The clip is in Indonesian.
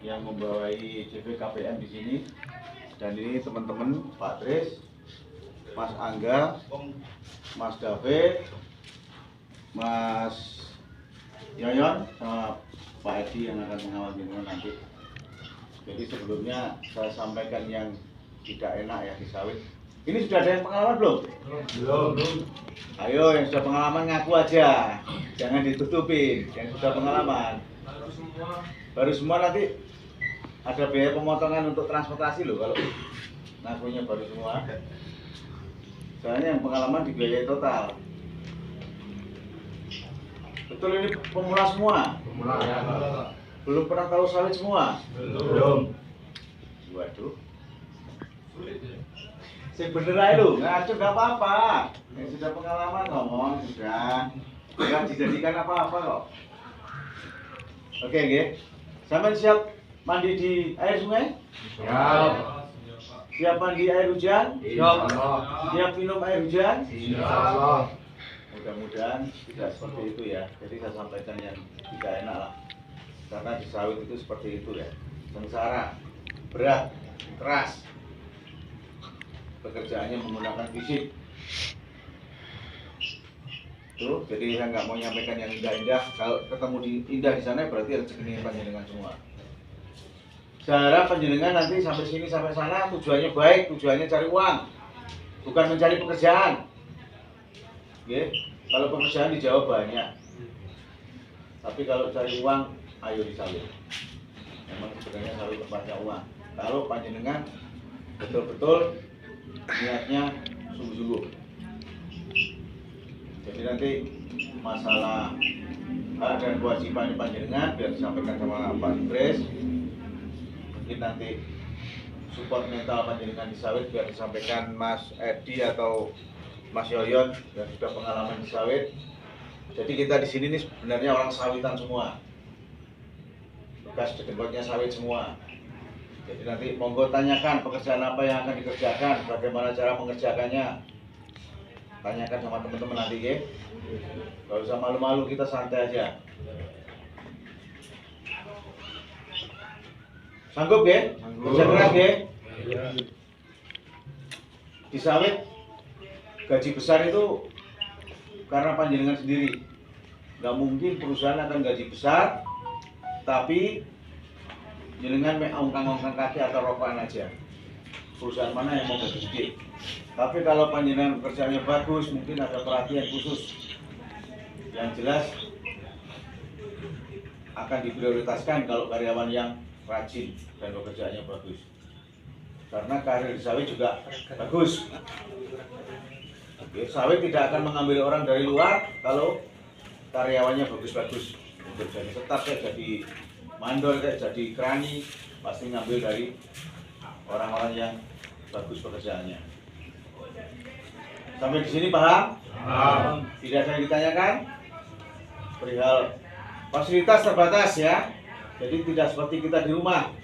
yang membawai CV KPM di sini. Dan ini teman-teman Pak Tris, Mas Angga, Mas David, Mas Yoyon, sama Pak Edi yang akan mengawal jenengan nanti. Jadi sebelumnya saya sampaikan yang tidak enak ya di sawit. Ini sudah ada yang pengalaman belum? Belum. Ayo yang sudah pengalaman ngaku aja, jangan ditutupin. Yang sudah pengalaman. Baru semua nanti ada biaya pemotongan untuk transportasi loh kalau ngakunya baru semua. Soalnya yang pengalaman dibiayai total. Betul ini pemula semua? Pemula. Ya. Belum pernah tahu sawit semua? Belum. Waduh. Sing bener aja lu, ngaco gak apa-apa. Yang sudah pengalaman ngomong sudah. Enggak dijadikan apa-apa kok. Oke, nggih. Sampeyan siap mandi di air sungai? Siap. Siap mandi air hujan? Siap. Siap minum air hujan? Siap. Mudah-mudahan tidak seperti itu ya. Jadi saya sampaikan yang tidak enak lah. Karena di sawit itu seperti itu ya. Sengsara, berat, keras. Pekerjaannya menggunakan fisik. Tuh, jadi saya nggak mau nyampaikan yang indah-indah. Kalau ketemu di indah di sana berarti rezeki panjenengan semua. Saya harap panjenengan nanti sampai sini sampai sana tujuannya baik, tujuannya cari uang, bukan mencari pekerjaan. Oke, kalau pekerjaan di Jawa banyak, tapi kalau cari uang, ayo di sawit. Memang sebenarnya sawit tempatnya uang. Kalau panjenengan betul-betul niatnya sungguh-sungguh. Jadi nanti masalah hak dan kewajiban panjenengan biar disampaikan sama Pak Tris. Mungkin nanti support mental panjenengan di sawit biar disampaikan Mas Edi atau Mas Yoyon yang sudah pengalaman di sawit. Jadi kita di sini nih sebenarnya orang sawitan semua. Bekas dedengkotnya sawit semua. Jadi nanti monggo tanyakan pekerjaan apa yang akan dikerjakan, bagaimana cara mengerjakannya. Tanyakan sama teman-teman nanti, ya. Gak usah malu-malu, kita santai aja. Sanggup, ya? Kerja keras, ya? Di sawit gaji besar itu karena panjenengan sendiri. Gak mungkin perusahaan akan gaji besar, tapi jenengan ongkang-ongkang kaki atau rokokan aja. Perusahaan mana yang mau gaji gede? Tapi kalau panjenengan kerjanya bagus, mungkin ada perhatian khusus. Yang jelas akan diprioritaskan kalau karyawan yang rajin dan pekerjaannya bagus. Karena karir di sawit juga bagus. Oke, sawit tidak akan mengambil orang dari luar kalau karyawannya bagus-bagus. Untuk jadi tetap ya, jadi mandor kayak jadi krani, pasti ngambil dari orang-orang yang bagus pekerjaannya. Sampai di sini paham? Paham. Tidak ada yang ditanyakan? Perihal fasilitas terbatas ya. Jadi tidak seperti kita di rumah.